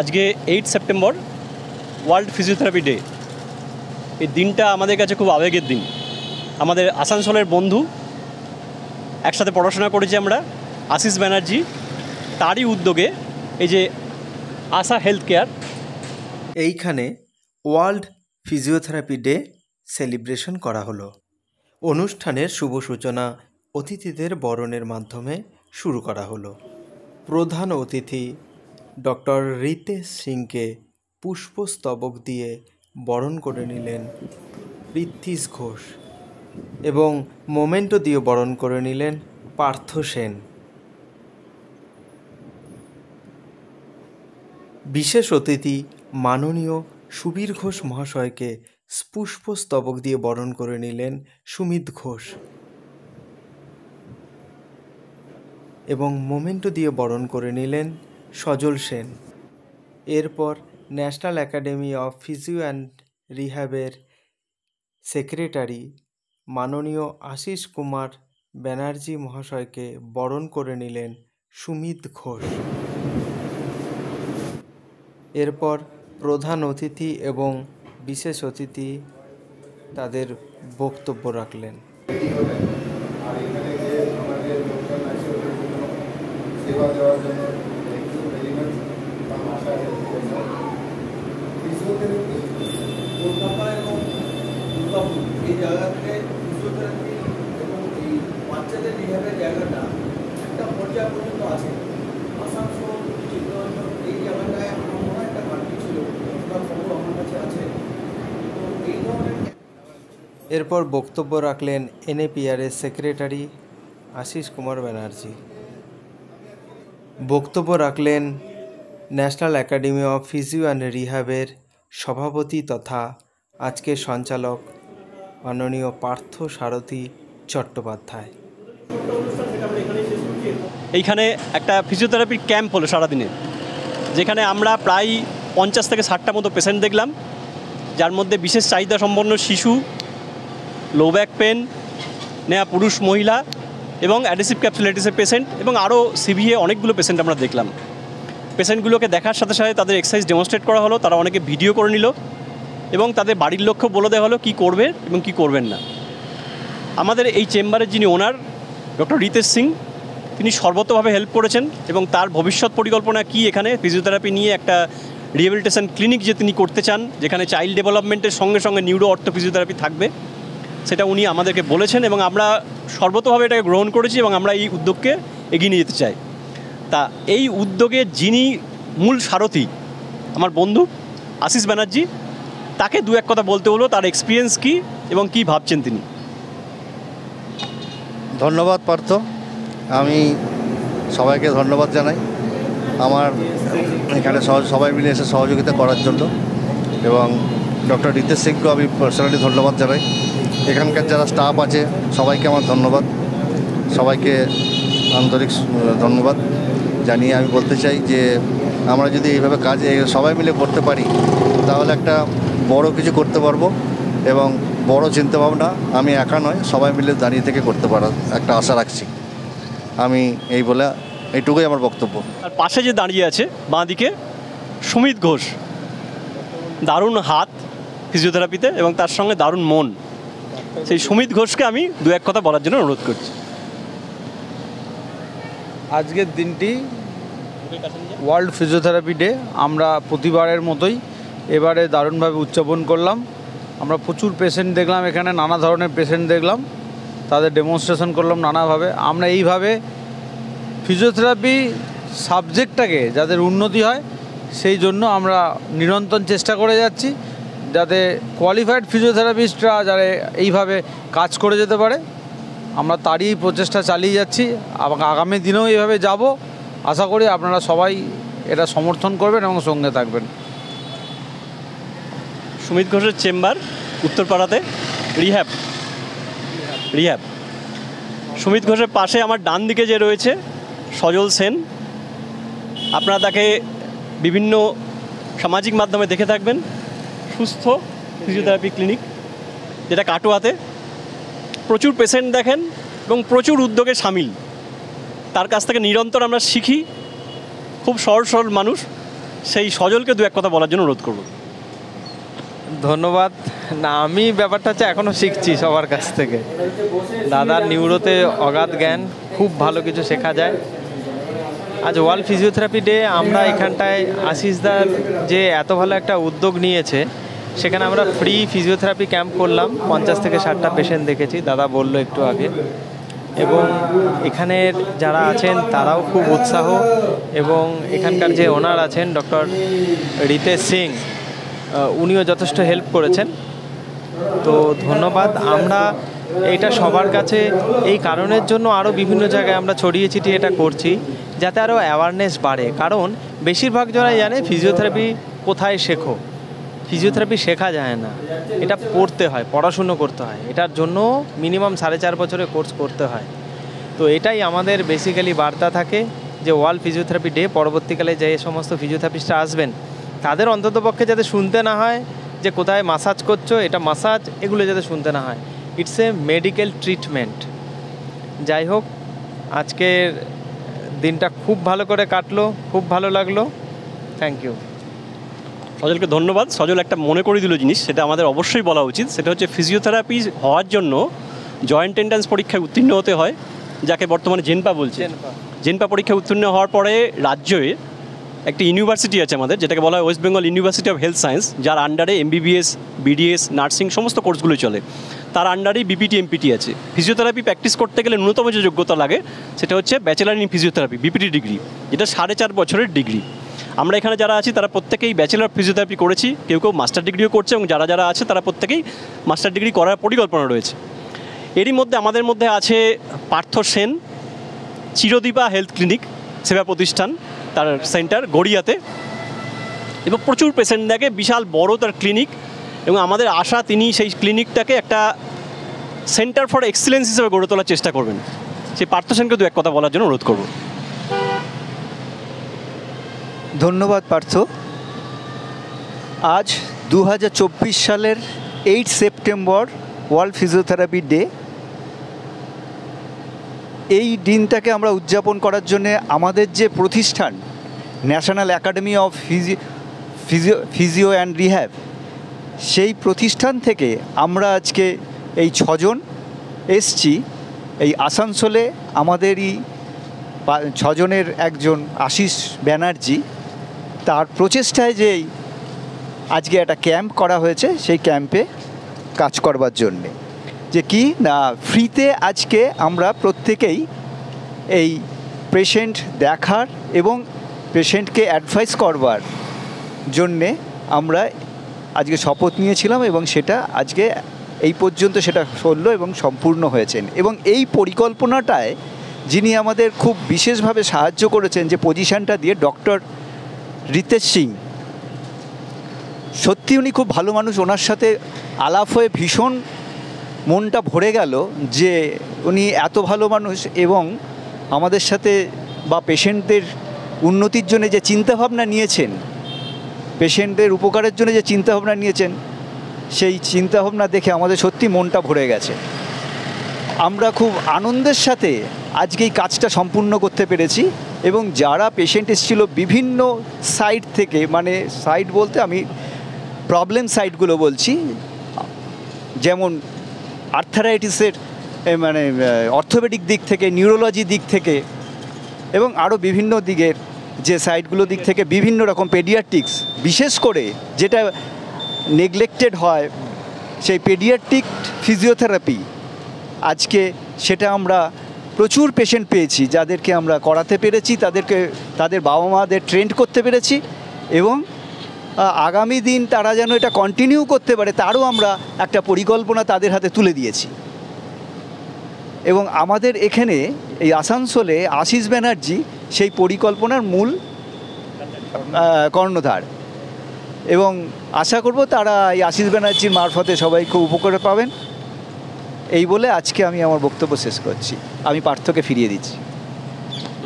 আজকে 8 September world physiotherapy day. এই দিনটা আমাদের কাছে খুব আবেগের দিন। আমাদের আসানসোলের বন্ধু, একসাথে পড়াশোনা করেছি আমরা, আশিস ব্যানার্জি, তারই উদ্যোগে এই যে আশা হেলথ কেয়ার, এইখানে ওয়ার্ল্ড ফিজিওথেরাপি ডে সেলিব্রেশন করা হলো। অনুষ্ঠানের শুভ সূচনা অতিথিদের বরণের মাধ্যমে শুরু করা হলো। প্রধান অতিথি ডক্টর রিতেশ সিংকে পুষ্পস্তবক দিয়ে বরণ করে নিলেন পৃথ্বীশ ঘোষ এবং মোমেন্টো দিয়ে বরণ করে নিলেন পার্থ সেন। বিশেষ অতিথি মাননীয় সুবীর ঘোষ মহাশয়কে পুষ্পস্তবক দিয়ে বরণ করে নিলেন সুমিত ঘোষ এবং মোমেন্টো দিয়ে বরণ করে নিলেন সজল সেন। এরপর national academy of physio and রিহ্যাবের সেক্রেটারি মাননীয় আশিস কুমার ব্যানার্জি মহাশয়কে বরণ করে নিলেন সুমিত ঘোষ। এরপর প্রধান অতিথি এবং বিশেষ অতিথি তাদের বক্তব্য রাখলেন। কলকাতা এবং দুর্গাপুর এই জায়গাতে ফিজিওথেরাপি এবং এই বাচ্চাদের রিহ্যাবের জায়গাটা একটা পর্যায় পর্যন্ত আছে। আসানসোল, চিত্তরঞ্জন এই জায়গাটায় আমার মনে হয় একটা ঘাটতি ছিল, খবর আমার কাছে আছে। তো এই ধরনের এরপর বক্তব্য রাখলেন এনএপিআরের সেক্রেটারি আশিস কুমার ব্যানার্জি। বক্তব্য রাখলেন national academy of physio and রিহ্যাবের সভাপতি তথা আজকের সঞ্চালক মাননীয় পার্থ সারথী চট্টোপাধ্যায়। এইখানে একটা ফিজিওথেরাপির ক্যাম্প হলো সারাদিনে, যেখানে আমরা প্রায় 50 থেকে 60টা মতো পেশেন্ট দেখলাম, যার মধ্যে বিশেষ চাহিদা সম্পন্ন শিশু, লো ব্যাক পেন নেওয়া পুরুষ মহিলা এবং অ্যাডহেসিভ ক্যাপসুলাইটিসের পেশেন্ট এবং আরও সিভিএ অনেকগুলো পেশেন্ট আমরা দেখলাম। পেশেন্টগুলোকে দেখার সাথে সাথে তাদের এক্সারসাইজ ডেমনস্ট্রেট করা হলো, তারা অনেকে ভিডিও করে নিল এবং তাদের বাড়ির লক্ষ্য বলে দেওয়া হলো কী করবে এবং কী করবেন না। আমাদের এই চেম্বারের যিনি ওনার ডক্টর রিতেশ সিং, তিনি সর্বতভাবে হেল্প করেছেন এবং তার ভবিষ্যৎ পরিকল্পনা কি, এখানে ফিজিওথেরাপি নিয়ে একটা রিহ্যাবিলিটেশন ক্লিনিক যে তিনি করতে চান, যেখানে চাইল্ড ডেভেলপমেন্টের সঙ্গে সঙ্গে নিউরো অর্থো ফিজিওথেরাপি থাকবে, সেটা উনি আমাদেরকে বলেছেন এবং আমরা সর্বতভাবে এটাকে গ্রহণ করেছি এবং আমরা এই উদ্যোগকে এগিয়ে নিয়ে যেতে চাই। তা এই উদ্যোগে যিনি মূল সারথি আমার বন্ধু আশিস ব্যানার্জি, তাকে দু এক কথা বলতে হলো, তার এক্সপিরিয়েন্স কী এবং কী ভাবছেন তিনি। ধন্যবাদ পার্থ, আমি সবাইকে ধন্যবাদ জানাই আমার এখানে সবাই মিলে এসে সহযোগিতা করার জন্য, এবং ডক্টর রিতেশ সিংকেও আমি পার্সোনালি ধন্যবাদ জানাই। এখানকার যারা স্টাফ আছে সবাইকে আমার ধন্যবাদ, সবাইকে আন্তরিক ধন্যবাদ জানিয়ে আমি বলতে চাই যে আমরা যদি এইভাবে কাজ সবাই মিলে করতে পারি তাহলে একটা বড় কিছু করতে পারবো, এবং বড় চিন্তাভাবনা আমি একা নয়, সবাই মিলে দাঁড়িয়ে থেকে করতে পারার একটা আশা রাখছি। আমি এই বলে এইটুকুই আমার বক্তব্য। আর পাশে যে দাঁড়িয়ে আছে বাঁ দিকে সুমিত ঘোষ, দারুণ হাত ফিজিওথেরাপিতে এবং তার সঙ্গে দারুণ মন, সেই সুমিত ঘোষকে আমি দু এক কথা বলার জন্য অনুরোধ করছি। আজকের দিনটি ওয়ার্ল্ড ফিজিওথেরাপি ডে, আমরা প্রতিবারের মতোই এবারে দারুণভাবে উদযাপন করলাম। আমরা প্রচুর পেশেন্ট দেখলাম, এখানে নানা ধরনের পেশেন্ট দেখলাম, তাদের ডেমনস্ট্রেশন করলাম নানাভাবে। আমরা এইভাবে ফিজিওথেরাপি সাবজেক্টটাকে যাদের উন্নতি হয় সেই জন্য আমরা নিরন্তর চেষ্টা করে যাচ্ছি, যাতে কোয়ালিফাইড ফিজিওথেরাপিস্টরা যারা এইভাবে কাজ করে যেতে পারে, আমরা তারই প্রচেষ্টা চালিয়ে যাচ্ছি। আগামী দিনেও এইভাবে যাব, আশা করি আপনারা সবাই এটা সমর্থন করবেন এবং সঙ্গে থাকবেন। সুমিত ঘোষের চেম্বার উত্তরপাড়াতে, রিহ্যাব। সুমিত ঘোষের পাশে আমার ডান দিকে যে রয়েছে সজল সেন, আপনারা তাকে বিভিন্ন সামাজিক মাধ্যমে দেখে থাকবেন, সুস্থ ফিজিওথেরাপি ক্লিনিক, যেটা কাটোয়াতে। প্রচুর পেশেন্ট দেখেন এবং প্রচুর উদ্যোগে সামিল। তার কাছ থেকে নিরন্তর আমরা শিখি, খুব সহজ সরল মানুষ সেই সজলকে দু এক কথা বলার জন্য অনুরোধ করব। ধন্যবাদ। না, আমি ব্যাপারটা হচ্ছে এখনও শিখছি সবার কাছ থেকে। দাদার নিউরোতে অগাধ জ্ঞান, খুব ভালো কিছু শেখা যায়। আজ ওয়ার্ল্ড ফিজিওথেরাপি ডে, আমরা এখানটায় আশিসদার যে এত ভালো একটা উদ্যোগ নিয়েছে, সেখানে আমরা ফ্রি ফিজিওথেরাপি ক্যাম্প করলাম। 50 থেকে 60টা পেশেন্ট দেখেছি, দাদা বললো একটু আগে। এবং এখানের যারা আছেন তারাও খুব উৎসাহ, এবং এখানকার যে ওনার আছেন ডক্টর রিতেশ সিং, উনিও যথেষ্ট হেল্প করেছেন। তো ধন্যবাদ। আমরা এটা সবার কাছে এই কারণের জন্য আরও বিভিন্ন জায়গায় আমরা ছড়িয়ে ছিটিয়ে এটা করছি, যাতে আরও অ্যাওয়ারনেস বাড়ে। কারণ বেশিরভাগ জনাই জানে ফিজিওথেরাপি কোথায় শেখো। ফিজিওথেরাপি শেখা যায় না, এটা পড়তে হয়, পড়াশুনো করতে হয়। এটার জন্য মিনিমাম 4.5 বছরের কোর্স করতে হয়। তো এটাই আমাদের বেসিক্যালি বার্তা থাকে যে ওয়ার্ল্ড ফিজিওথেরাপি ডে, পরবর্তীকালে যে সমস্ত ফিজিওথেরাপিস্টরা আসবেন তাদের অন্ততপক্ষে যাতে শুনতে না হয় যে কোথায় মাসাজ করছো, এটা মাসাজ, এগুলো যাতে শুনতে না হয়। It's a medical treatment. যাই হোক, আজকের দিনটা খুব ভালো করে কাটলো, খুব ভালো লাগলো। Thank you. সজলকে ধন্যবাদ। সজল একটা মনে করে দিল জিনিস, সেটা আমাদের অবশ্যই বলা উচিত। সেটা হচ্ছে ফিজিওথেরাপি হওয়ার জন্য জয়েন্ট এন্ট্রান্স পরীক্ষায় উত্তীর্ণ হতে হয়, যাকে বর্তমানে জেনপা বলছে। জেনপা পরীক্ষায় উত্তীর্ণ হওয়ার পরে রাজ্যে একটি ইউনিভার্সিটি আছে আমাদের, যেটাকে বলা হয় West Bengal university of health science, যার আন্ডারে MBBS, BDS, নার্সিং সমস্ত কোর্সগুলো চলে। তার আন্ডারেই BPT, MPT আছে। ফিজিওথেরাপি প্র্যাকটিস করতে গেলে ন্যূনতম যে যোগ্যতা লাগে সেটা হচ্ছে bachelor in physiotherapy, BPT degree, যেটা 4.5 বছরের ডিগ্রি। আমরা এখানে যারা আছি তারা প্রত্যেকেই ব্যাচেলার ফিজিওথেরাপি করেছি, কেউ কেউ মাস্টার ডিগ্রিও করছে, এবং যারা যারা আছে তারা প্রত্যেকেই মাস্টার ডিগ্রি করার পরিকল্পনা রয়েছে। এরই মধ্যে আমাদের মধ্যে আছে পার্থ সেন, চিরদীপা হেলথ ক্লিনিক সেবা প্রতিষ্ঠান, তার সেন্টার গড়িয়াতে, এবং প্রচুর পেশেন্ট দেখে, বিশাল বড় তার ক্লিনিক। এবং আমাদের আশা তিনি সেই ক্লিনিকটাকে একটা সেন্টার ফর এক্সিলেন্স হিসেবে গড়ে তোলার চেষ্টা করবেন। সেই পার্থ সেনকে দু এক কথা বলার জন্য অনুরোধ করব। ধন্যবাদ পার্থ। আজ 2024 সালের 8 সেপ্টেম্বর ওয়ার্ল্ড ফিজিওথেরাপি ডে। এই দিনটাকে আমরা উদযাপন করার জন্য আমাদের যে প্রতিষ্ঠান national academy of physio and rehab, সেই প্রতিষ্ঠান থেকে আমরা আজকে এই 6 জন এসছি এই আসানসোলে। আমাদেরই 6 জনের একজন আশিস ব্যানার্জি, তার প্রচেষ্টায় যে আজকে একটা ক্যাম্প করা হয়েছে, সেই ক্যাম্পে কাজ করবার জন্যে। যে কি না, ফ্রিতে আজকে আমরা প্রত্যেকেই এই পেশেন্ট দেখার এবং পেশেন্টকে অ্যাডভাইস করবার জন্যে আমরা আজকে শপথ নিয়েছিলাম, এবং সেটা আজকে এই পর্যন্ত সেটা চললো এবং সম্পূর্ণ হয়েছেন। এবং এই পরিকল্পনাটায় যিনি আমাদের খুব বিশেষভাবে সাহায্য করেছেন, যে পজিশানটা দিয়ে, ডক্টর রিতেশ সিং, সত্যি উনি খুব ভালো মানুষ। ওনার সাথে আলাপ হয়ে ভীষণ মনটা ভরে গেল যে উনি এত ভালো মানুষ, এবং আমাদের সাথে বা পেশেন্টদের উন্নতির জন্য যে চিন্তাভাবনা নিয়েছেন, পেশেন্টদের উপকারের জন্য যে চিন্তাভাবনা নিয়েছেন, সেই চিন্তাভাবনা দেখে আমাদের সত্যি মনটা ভরে গেছে। আমরা খুব আনন্দের সাথে আজকে এই কাজটা সম্পূর্ণ করতে পেরেছি। এবং যারা পেশেন্ট এসেছিল বিভিন্ন সাইড থেকে, মানে সাইড বলতে আমি প্রবলেম সাইডগুলো বলছি, যেমন আর্থারাইটিসের মানে অর্থোপেডিক দিক থেকে, নিউরোলজি দিক থেকে, এবং আরও বিভিন্ন দিকের যে সাইডগুলো দিক থেকে, বিভিন্ন রকম পেডিয়াট্রিক্স, বিশেষ করে যেটা নেগলেক্টেড হয় সেই পেডিয়াট্রিক ফিজিওথেরাপি, আজকে সেটা আমরা প্রচুর পেশেন্ট পেয়েছি, যাদেরকে আমরা করাতে পেরেছি, তাদেরকে তাদের বাবা মাদের ট্রেন্ড করতে পেরেছি, এবং আগামী দিন তারা যেন এটা কন্টিনিউ করতে পারে তারও আমরা একটা পরিকল্পনা তাদের হাতে তুলে দিয়েছি। এবং আমাদের এখানে এই আসানসোলে আশিস ব্যানার্জি সেই পরিকল্পনার মূল কর্ণধার, এবং আশা করব তারা এই আশিস ব্যানার্জির মারফতে সবাই খুব উপকার পাবেন। এই বলে আজকে আমি আমার বক্তব্য শেষ করছি। আমি পার্থকে ফিরিয়ে দিচ্ছি।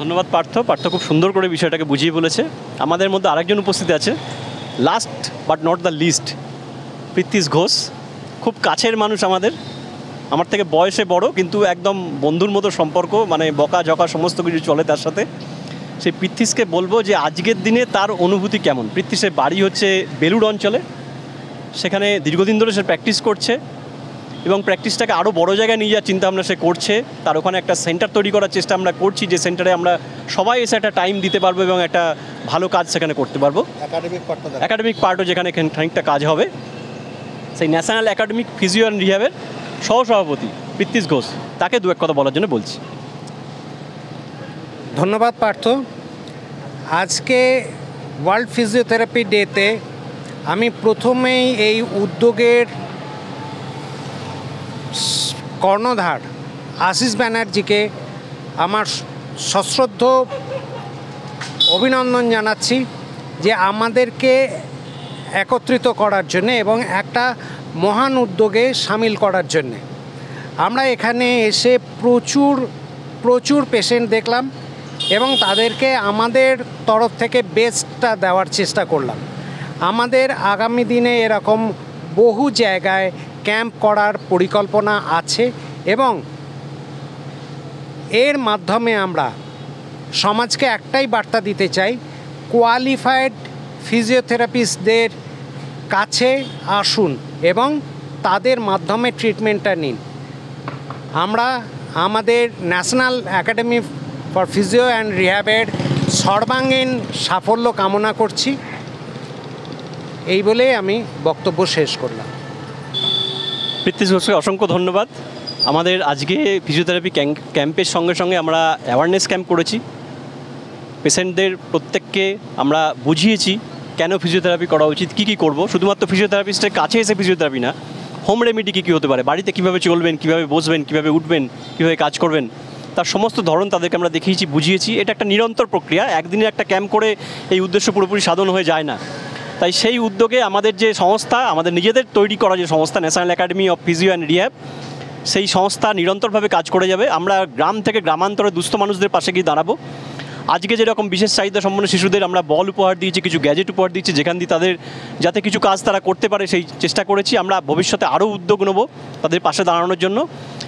ধন্যবাদ পার্থ। পার্থ খুব সুন্দর করে বিষয়টাকে বুঝিয়ে বলেছে। আমাদের মধ্যে আরেকজন উপস্থিত আছে, last but not the least, Pritish Ghosh. খুব কাছের মানুষ আমাদের, আমার থেকে বয়সে বড়, কিন্তু একদম বন্ধুর মতো সম্পর্ক, মানে বকা ঝকা সমস্ত কিছু চলে তার সাথে। সেই পৃথ্বীশকে বলবো যে আজকের দিনে তার অনুভূতি কেমন। পৃথ্বীশের বাড়ি হচ্ছে বেলুড় অঞ্চলে, সেখানে দীর্ঘদিন ধরে সে প্র্যাকটিস করছে এবং প্র্যাকটিসটাকে আরও বড় জায়গায় নিয়ে যাওয়ার চিন্তাভাবনা সে করছে। তার ওখানে একটা সেন্টার তৈরি করার চেষ্টা আমরা করছি, যে সেন্টারে আমরা সবাই এসে একটা টাইম দিতে পারবো এবং একটা ভালো কাজ সেখানে করতে পারবো। একাডেমিক পার্টও যেখানে খানিকটা কাজ হবে। সেই ন্যাশনাল একাডেমিক ফিজিও অ্যান্ড রিহ্যাবের সহসভাপতি পৃথ্বীশ ঘোষ, তাকে দু এক কথা বলার জন্য বলছি। ধন্যবাদ পার্থ। আজকে ওয়ার্ল্ড ফিজিওথেরাপি ডেতে আমি প্রথমেই এই উদ্যোগের কর্ণধার আশিস ব্যানার্জিকে আমার সশ্রদ্ধ অভিনন্দন জানাচ্ছি, যে আমাদেরকে একত্রিত করার জন্যে এবং একটা মহান উদ্যোগে সামিল করার জন্যে। আমরা এখানে এসে প্রচুর পেশেন্ট দেখলাম এবং তাদেরকে আমাদের তরফ থেকে বেস্টটা দেওয়ার চেষ্টা করলাম। আমাদের আগামী দিনে এরকম বহু জায়গায় ক্যাম্প করার পরিকল্পনা আছে এবং এর মাধ্যমে আমরা সমাজকে একটাই বার্তা দিতে চাই, কোয়ালিফাইড ফিজিওথেরাপিস্টদের কাছে আসুন এবং তাদের মাধ্যমে ট্রিটমেন্টটা নিন। আমরা আমাদের national academy for physio and রিহ্যাবের সর্বাঙ্গীন সাফল্য কামনা করছি। এই বলেই আমি বক্তব্য শেষ করলাম। পৃথ্বীশ ঘোষকে অসংখ্য ধন্যবাদ। আমাদের আজকে ফিজিওথেরাপি ক্যাম্পের সঙ্গে সঙ্গে আমরা অ্যাওয়ারনেস ক্যাম্প করেছি। পেশেন্টদের প্রত্যেককে আমরা বুঝিয়েছি কেন ফিজিওথেরাপি করা উচিত, কী কী করবো। শুধুমাত্র ফিজিওথেরাপিস্টের কাছে এসে ফিজিওথেরাপি না, হোম রেমেডি কী কী হতে পারে, বাড়িতে কীভাবে চলবেন, কীভাবে বসবেন, কীভাবে উঠবেন, কীভাবে কাজ করবেন, তার সমস্ত ধরন তাদেরকে আমরা দেখিয়েছি, বুঝিয়েছি। এটা একটা নিরন্তর প্রক্রিয়া, একদিনের একটা ক্যাম্প করে এই উদ্দেশ্য পুরোপুরি সাধন হয়ে যায় না। তাই সেই উদ্যোগে আমাদের যে সংস্থা, আমাদের নিজেদের তৈরি করা যে সংস্থা national academy of physio and rehab, সেই সংস্থা নিরন্তরভাবে কাজ করে যাবে। আমরা গ্রাম থেকে গ্রামান্তরে দুস্থ মানুষদের পাশে গিয়ে দাঁড়াবো। আজকে যেরকম বিশেষ চাহিদা সম্পন্ন শিশুদের আমরা বল উপহার দিয়েছি, কিছু গ্যাজেট উপহার দিচ্ছি, যেখান দিয়ে তাদের যাতে কিছু কাজ তারা করতে পারে সেই চেষ্টা করেছি। আমরা ভবিষ্যতে আরও উদ্যোগ নেব তাদের পাশে দাঁড়ানোর জন্য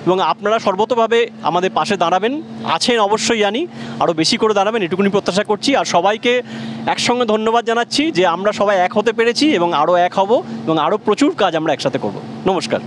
এবং আপনারা সর্বতভাবে আমাদের পাশে দাঁড়াবেন, আছেন অবশ্যই জানি, আরও বেশি করে দাঁড়াবেন এটুকুনি প্রত্যাশা করছি। আর সবাইকে একসঙ্গে ধন্যবাদ জানাচ্ছি যে আমরা সবাই এক হতে পেরেছি এবং আরও এক হব এবং আরও প্রচুর কাজ আমরা একসাথে করব। নমস্কার।